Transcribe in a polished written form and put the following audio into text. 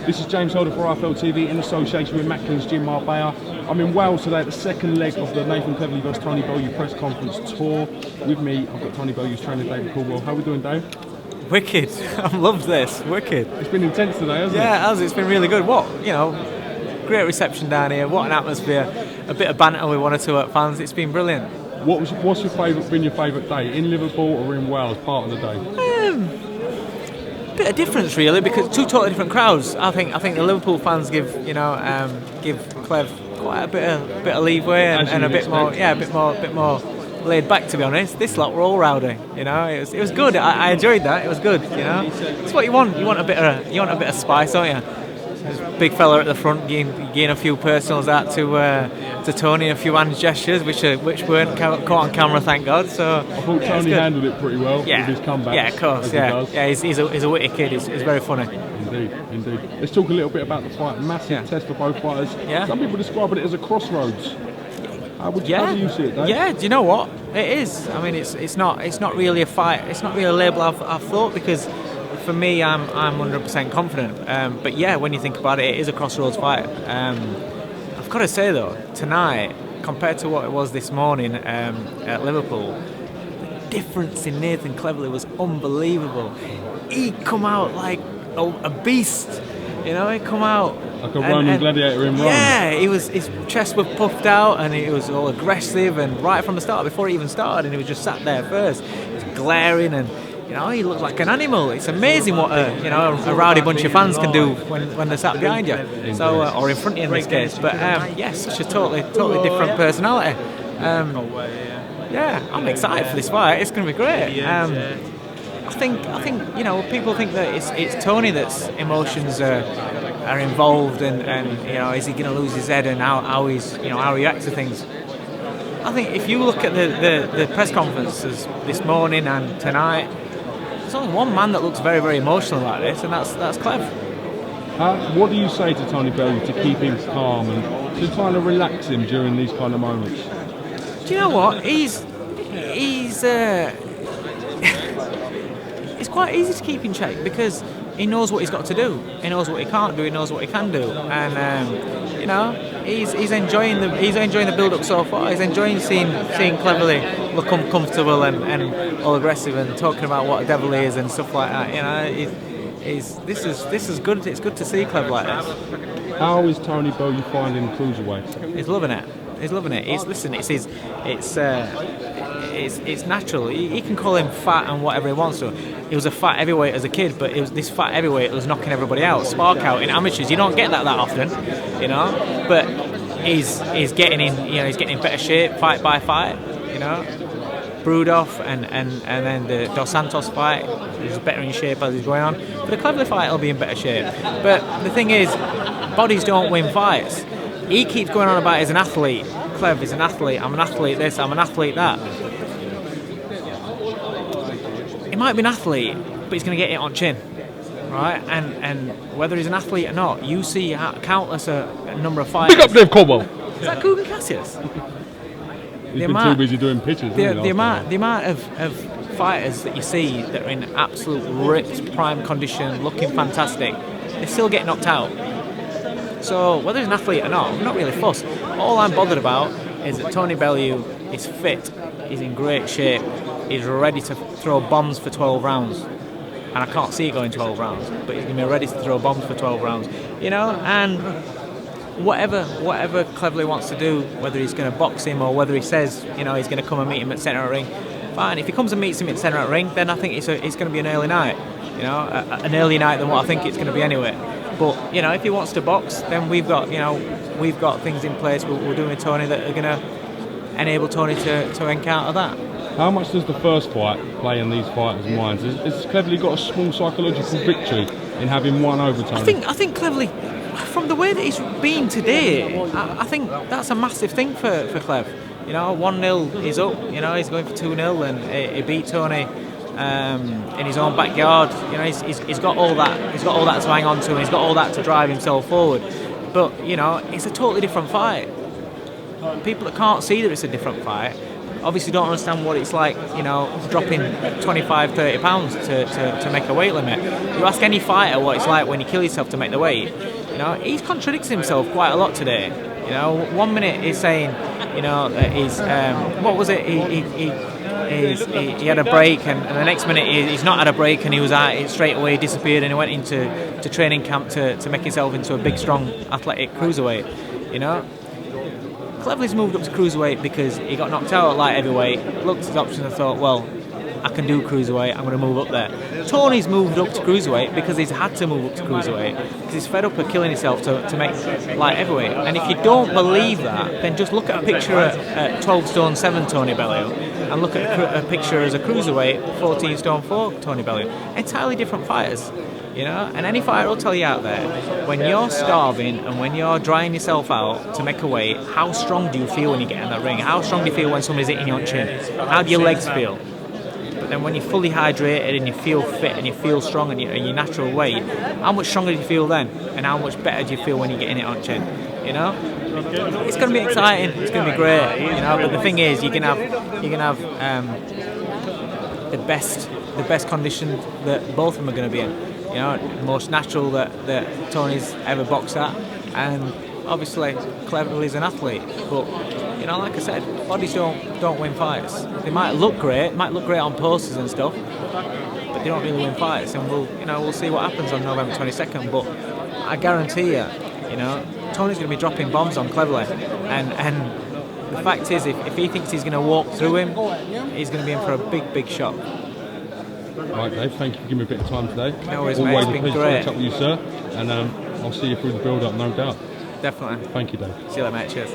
This is James Holder for IFL TV in association with Macklin's Gym Marbella. I'm in Wales today at the second leg of the Nathan Cleverley vs Tony Bellew press conference tour. With me, I've got Tony Bellew's trainer, David Coldwell. How are we doing, Dave? Wicked. I've loved this. Wicked. It's been intense today, hasn't it? Yeah, it has. It's been really good. Great reception down here. What an atmosphere. A bit of banter with one or two fans. It's been brilliant. What's your favourite day? In Liverpool or in Wales, part of the day? Bit of difference really, because two totally different crowds. I think the Liverpool fans give Clev quite a bit of leeway and a bit more laid back, to be honest. This lot were all rowdy. It was good. I enjoyed that. It was good. It's what you want. You want a bit of spice, don't you? There's a big fella at the front giving a few personals out to Tony, a few hand gestures which weren't caught on camera, thank God. So I thought Tony handled it pretty well with his comeback. Yeah, of course. He's a witty kid. He's very funny. Indeed. Let's talk a little bit about the fight. Massive test for both fighters. Yeah. Some people describe it as a crossroads. How do you see it, Dave? Yeah, do you know what? It is. I mean, it's not really a fight. It's not really a label I've thought, because for me, I'm 100% confident. But yeah, when you think about it, it is a crossroads fight. I've got to say though, tonight, compared to what it was this morning at Liverpool, the difference in Nathan Cleverley was unbelievable. He come out like a beast. He come out like a Roman gladiator in Rome. Yeah, his chest was puffed out and he was all aggressive, and right from the start, before he even started, and he was just sat there first. He was glaring, and he looked like an animal. It's amazing what a rowdy bunch of fans can do when they're sat behind you, so or in front of you in this case. But such a totally different personality. I'm excited for this fight. It's going to be great. I think people think that it's Tony that's emotions are involved, and is he going to lose his head, and how he reacts to things. I think if you look at the press conferences this morning and tonight, there's only one man that looks very, very emotional like this, and that's Clev. What do you say to Tony Bellew to keep him calm and to try to relax him during these kind of moments? Do you know what? He's it's quite easy to keep in check, because he knows what he's got to do. He knows what he can't do. He knows what he can do, and he's enjoying the build-up so far. He's enjoying seeing Cleverley look uncomfortable and all aggressive and talking about what a devil he is and stuff like that. This is good. It's good to see Clev like this. How is Tony Bellew finding cruiserweight? He's loving it. It's natural. He can call him fat and whatever he wants to. He was a fat heavyweight as a kid, but this fat heavyweight was knocking everybody out, spark out in amateurs. You don't get that often, But he's getting in. He's getting in better shape, fight by fight. Brudov and then the Dos Santos fight. He's better in shape as he's going on. But the Cleverley fight will be in better shape. But the thing is, bodies don't win fights. He keeps going on about he's an athlete. Clev is an athlete. I'm an athlete this. I'm an athlete that. He might be an athlete, but he's going to get it on chin, right? And whether he's an athlete or not, you see countless a number of fighters. Pick up Dave Coldwell. Is that Cougar Cassius? He's been too busy doing pictures. The amount of fighters that you see that are in absolute ripped prime condition, looking fantastic, they still get knocked out. So whether he's an athlete or not, I'm not really fussed. All I'm bothered about is that Tony Bellew is fit, he's in great shape, he's ready to throw bombs for 12 rounds. And I can't see it going 12 rounds, but he's going to be ready to throw bombs for 12 rounds. And whatever Cleverley wants to do, whether he's going to box him or whether he says, he's going to come and meet him at centre of the ring, fine. If he comes and meets him at centre of the ring, then I think it's going to be an early night. An early night than what I think it's going to be anyway. But if he wants to box, then we've got things in place we're doing with Tony that are going to enable Tony to encounter that. How much does the first fight play in these fighters' minds? Has Cleverley got a small psychological victory in having won over Tony? I think Cleverley, from the way that he's been today, I think that's a massive thing for Clev. 1-0 he's up. He's going for 2-0, and he beat Tony in his own backyard. He's got all that. He's got all that to hang on to, and he's got all that to drive himself forward. But it's a totally different fight. People that can't see that it's a different fight obviously don't understand what it's like, you know, dropping 25, 30 pounds to make a weight limit. You ask any fighter what it's like when you kill yourself to make the weight, you know, he's contradicting himself quite a lot today. You know, 1 minute he's saying, you know, that he's, what was it, he had a break, and the next minute he's not had a break, and he was at it straight away, disappeared, and he went into training camp to make himself into a big, strong, athletic cruiserweight, you know. Cleverly's moved up to cruiserweight because he got knocked out at light heavyweight, looked at his options and thought, well, I can do cruiserweight, I'm going to move up there. Tony's moved up to cruiserweight because he's had to move up to cruiserweight because he's fed up of killing himself to make light heavyweight. And if you don't believe that, then just look at a picture at 12 stone 7 Tony Bellew and look at a picture as a cruiserweight 14 stone 4 Tony Bellew. Entirely different fighters. You know, and any fighter will tell you out there, when you're starving and when you're drying yourself out to make a weight, how strong do you feel when you get in that ring? How strong do you feel when somebody's hitting your chin? How do your legs feel? But then when you're fully hydrated and you feel fit and you feel strong and you're in your natural weight, how much stronger do you feel then? And how much better do you feel when you're getting it on chin? You know? It's going to be exciting, it's going to be great, you know, but the thing is, you can have the best condition that both of them are going to be in. You know, the most natural that Tony's ever boxed at, and obviously Cleverly's an athlete. But you know, like I said, bodies don't win fights. They might look great on posters and stuff, but they don't really win fights. And we'll see what happens on November 22nd. But I guarantee you know, Tony's going to be dropping bombs on Cleverly, and the fact is, if he thinks he's going to walk through him, he's going to be in for a big shock. Right, Dave, thank you for giving me a bit of time today. No worries, mate. It's been great. Always a pleasure to catch up with you, sir, and I'll see you through the build-up, no doubt. Definitely. Thank you, Dave. See you later, mate. Cheers.